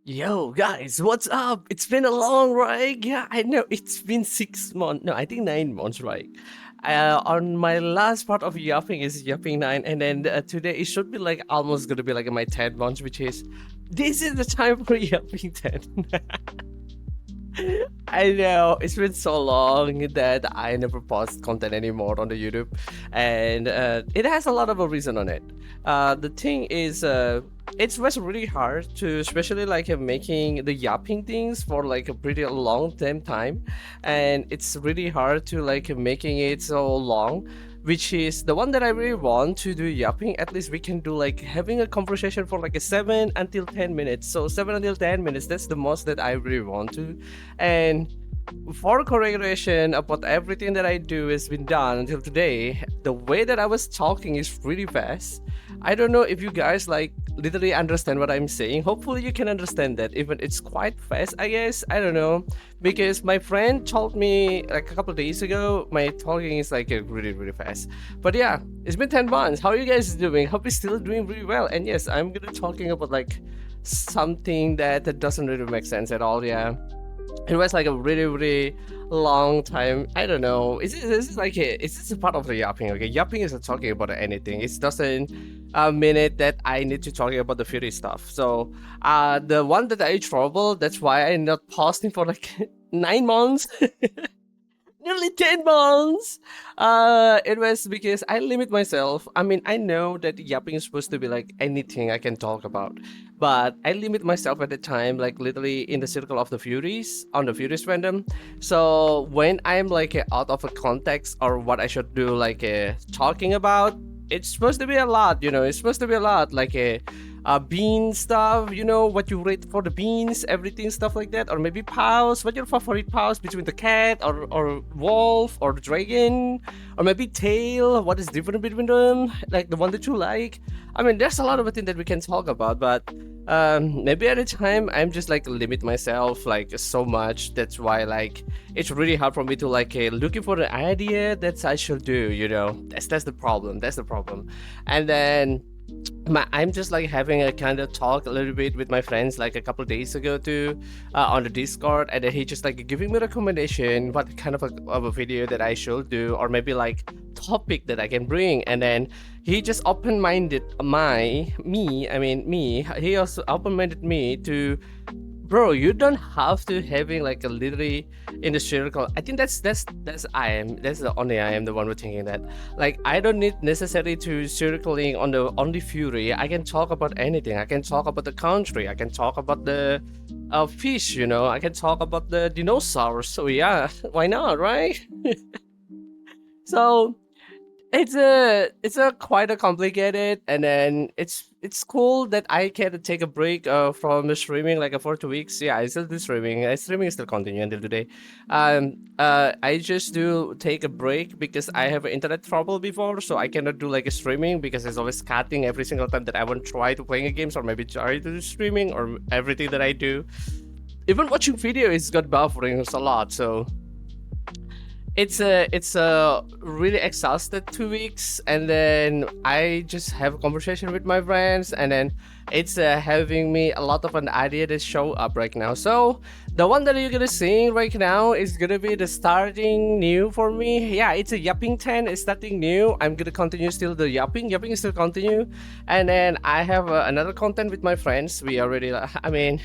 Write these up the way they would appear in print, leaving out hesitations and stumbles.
Yo, guys, what's up? It's been a long ride. Yeah, I know it's been 6 months. No, I think 9 months, right? On my last part of Yapping is Yapping 9, and then today it should be like almost gonna be like my 10 months, which is this is the time for Yapping 10. I know it's been so long that I never post content anymore on the YouTube, and it has a lot of a reason on it. The thing is, it was really hard to, especially like making the yapping things for like a pretty long time, and it's really hard to like making it so long, which is the one that I really want to do yapping. At least we can do like having a conversation for like a 7 until 10 minutes. So 7 until 10 minutes, that's the most that I really want to. And for correction about everything that I do has been done until today, the way that I was talking is really fast. I don't know if you guys like literally understand what I'm saying. Hopefully you can understand that, even it's quite fast, I guess. I don't know, because my friend told me like a couple of days ago my talking is like really fast. But yeah, it's been 10 months. How are you guys doing? Hope you're still doing really well. And yes, I'm gonna talking about like something that doesn't really make sense at all. Yeah, it was like a really long time. I don't know. Is this like is this a part of the yapping? Okay, yapping isn't talking about anything. It doesn't mean it that I need to talking about the furry stuff. So the one that I trouble, that's why I'm not posting for like 9 months. Nearly 10 months. It was because I limit myself. I mean, I know that yapping is supposed to be like anything I can talk about, but I limit myself at the time, like literally in the circle of the Furies, on the Furies fandom. So when I'm like out of a context or what I should do, like talking about, it's supposed to be a lot, you know, it's supposed to be a lot, like a bean stuff, you know, what you rate for the beans, everything, stuff like that. Or maybe pals, what your favorite pals between the cat or wolf or the dragon, or maybe tail, what is different between them, like the one that you like. I mean, there's a lot of things that we can talk about, but maybe at a time I'm just like limit myself like so much. That's why like it's really hard for me to like looking for the idea that I should do, you know. That's the problem, that's the problem. And then I'm just like having a kind of talk a little bit with my friends like a couple of days ago too, on the Discord, and then he just like giving me recommendation what kind of a video that I should do, or maybe like topic that I can bring. And then he just open-minded me, he also open-minded me to, bro, you don't have to having like a literally in the circle. I think that's the only I am the one who thinking that. Like I don't need necessarily to circling on the Fury. I can talk about anything. I can talk about the country. I can talk about the fish. You know, I can talk about the dinosaurs. So yeah, why not, right? So it's a quite a complicated, and then it's cool that I can take a break from the streaming like for 2 weeks. Yeah, I still do streaming. Streaming is still continue until today. I just do take a break because I have internet trouble before, so I cannot do like a streaming because it's always cutting every single time that I want to try to playing a games or maybe try to do streaming or everything that I do. Even watching video is got buffering a lot, so it's a really exhausted 2 weeks. And then I just have a conversation with my friends, and then it's having me a lot of an idea that show up right now. So the one that you're gonna see right now is gonna be the starting new for me. Yeah, it's a yapping 10. It's starting new. I'm gonna continue still the yapping is still continue. And then I have another content with my friends. We already, I mean,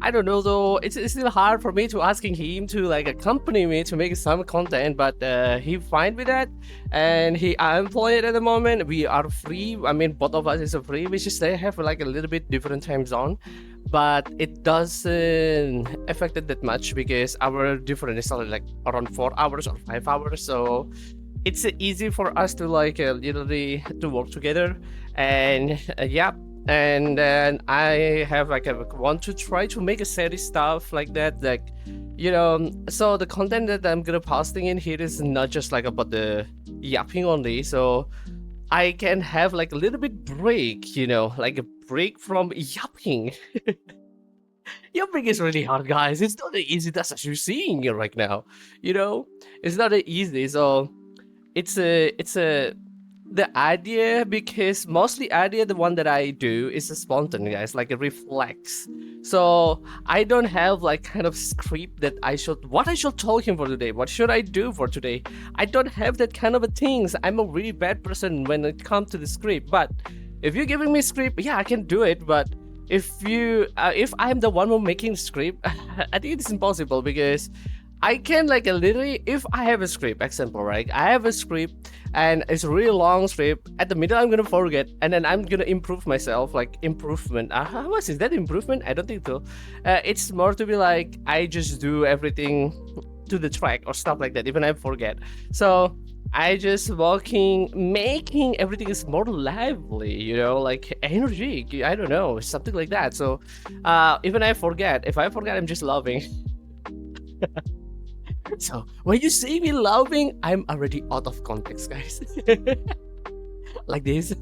I don't know though. It's still hard for me to asking him to like accompany me to make some content, but he fine with that, and he unemployed at the moment. We are free. I mean, both of us is free. We just they have like a little bit different time zone, but it doesn't affect it that much because our difference is only like around 4 hours or 5 hours. So it's easy for us to like literally to work together, and yeah. And then I have like a want to try to make a series stuff like that, like, you know. So the content that I'm gonna posting in here is not just like about the yapping only, so I can have like a little bit break, you know, like a break from yapping. Yapping is really hard, guys. It's not that easy. That's as you're seeing here right now, you know. It's not that easy. So it's a the idea, because mostly idea, the one that I do is a spontaneous, like a reflex. So I don't have like kind of script that what I should tell him for today, what should I do for today. I don't have that kind of a things. I'm a really bad person when it comes to the script. But if you're giving me script, yeah, I can do it. But if I'm the one who making script, I think it's impossible, because I can like literally, if I have a script, example, right? I have a script and it's a really long script. At the middle, I'm gonna forget, and then I'm gonna improve myself, like improvement. How much is that improvement? I don't think so. It's more to be like I just do everything to the track or stuff like that, even I forget. So I just making everything is more lively, like energy. I don't know, something like that. So even if I forget, I'm just loving. So when you see me laughing, I'm already out of context, guys. Like this.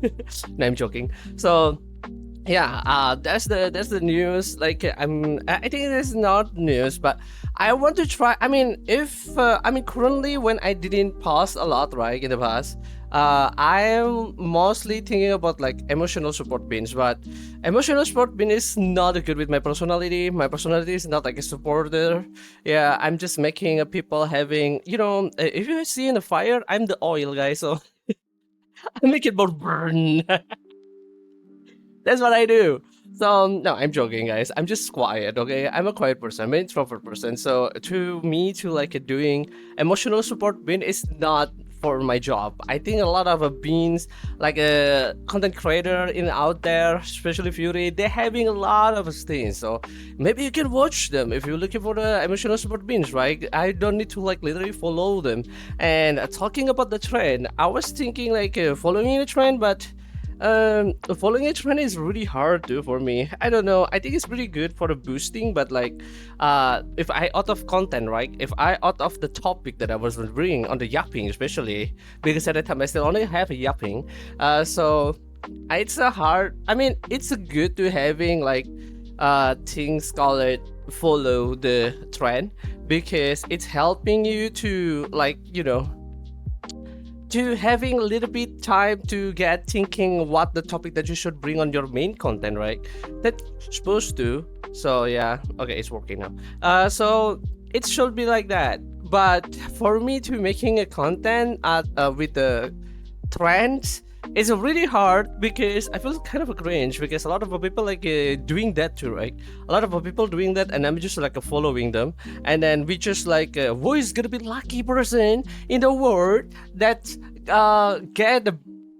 No, I'm joking. So yeah, that's the news. Like I think it is not news, but I want to try. I mean, currently when I didn't post a lot, right, in the past, I am mostly thinking about like emotional support beans, but emotional support bean is not good with my personality. My personality is not like a supporter. Yeah, I'm just making people having, if you see in the fire, I'm the oil guy, so I make it more burn. That's what I do. So no, I'm joking, guys. I'm just quiet, okay? I'm a quiet person. I'm an introvert person. So to me, to like doing emotional support bean is not for my job. I think a lot of beans, like a content creator in out there, especially Fury, they're having a lot of things. So maybe you can watch them if you're looking for the emotional support beans, right? I don't need to like literally follow them. And talking about the trend, I was thinking like following the trend, but following a trend is really hard too for me. I don't know. I think it's pretty good for the boosting, but like, if I out of content, right? If I out of the topic that I was bringing on the yapping, especially because at the time I still only have a yapping, so it's a hard. I mean, it's a good to having like, things called it follow the trend, because it's helping you to like, to having a little bit time to get thinking what the topic that you should bring on your main content, right? That's supposed to. So yeah, okay, it's working now. So it should be like that. But for me to making a content with the trends, it's really hard, because I feel kind of a cringe, because a lot of people like doing that too, right? A lot of people doing that, and I'm just like following them, and then we just like who is gonna be lucky person in the world that get the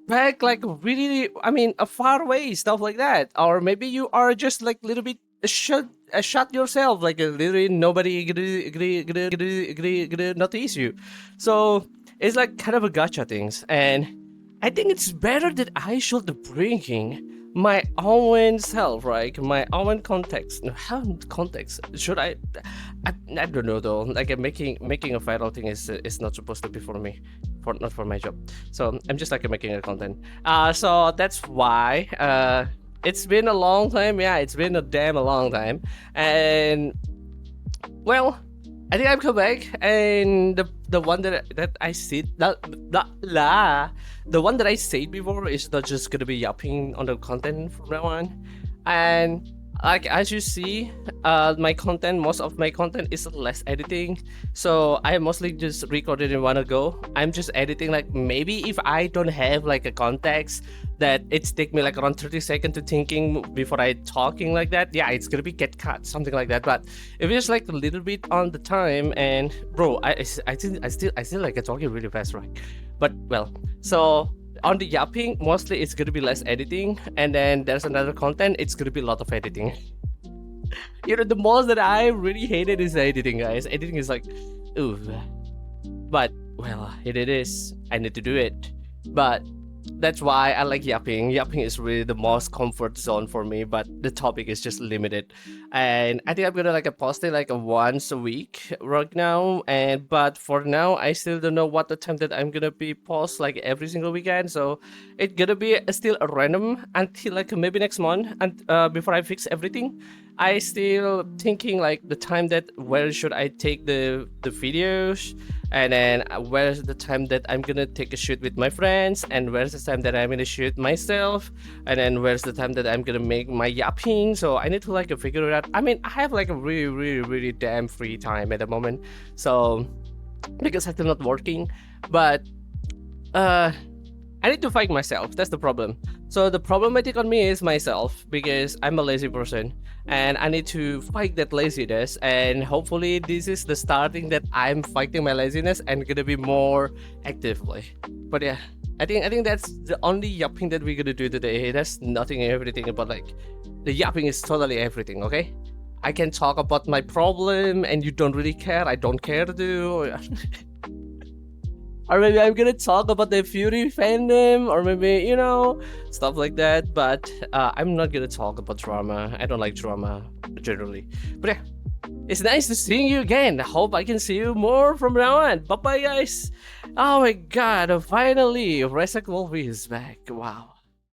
back like really, I mean, a far away stuff like that, or maybe you are just like a little bit shut yourself, like literally nobody gonna notice you. So it's like kind of a gotcha things, and I think it's better that I should bringing my own self, right? My own context. No, how context? Should I don't know though. Like making a viral thing is not supposed to be for me, not for my job. So I'm just like making a content. So that's why. It's been a long time. Yeah, it's been a damn long time, and well, I think I've come back, and the one that I said the one that I said before is not just gonna be yapping on the content from now on, and like as you see, most of my content is less editing, so I mostly just recorded in one go. I'm just editing, like maybe if I don't have like a context that it's take me like around 30 seconds to thinking before I talking like that, yeah, it's gonna be get cut, something like that. But if it's like a little bit on the time, and bro, I still like talking really fast, right? But well, so on the yapping, mostly it's gonna be less editing, and then there's another content, it's gonna be a lot of editing. The most that I really hated is editing, guys. Editing is like, ooh. But well, it is. I need to do it. But that's why I like yapping. Yapping is really the most comfort zone for me, but the topic is just limited. And I think I'm gonna like post it like once a week right now. But for now, I still don't know what the time that I'm gonna be post like every single weekend. So it's gonna be still a random until like maybe next month, and before I fix everything. I still thinking like the time that where should I take the videos, And then where's the time that I'm gonna take a shoot with my friends, and where's the time that I'm gonna shoot myself, and then where's the time that I'm gonna make my yapping. So I need to like figure it out. I mean, I have like a really damn free time at the moment, so because I'm still not working, but I need to fight myself. That's the problem. So the problematic on me is myself, because I'm a lazy person and I need to fight that laziness. And hopefully this is the starting that I'm fighting my laziness and gonna be more actively. But yeah, I think that's the only yapping that we're gonna do today. That's nothing and everything about like the yapping is totally everything. Okay, I can talk about my problem and you don't really care. I don't care to. Or maybe I'm gonna talk about the furry fandom, or maybe, you know, stuff like that. But I'm not gonna talk about drama. I don't like drama generally. But yeah, it's nice to see you again. I hope I can see you more from now on. Bye bye, guys. Oh my god, finally, ResekzWolfy is back. Wow.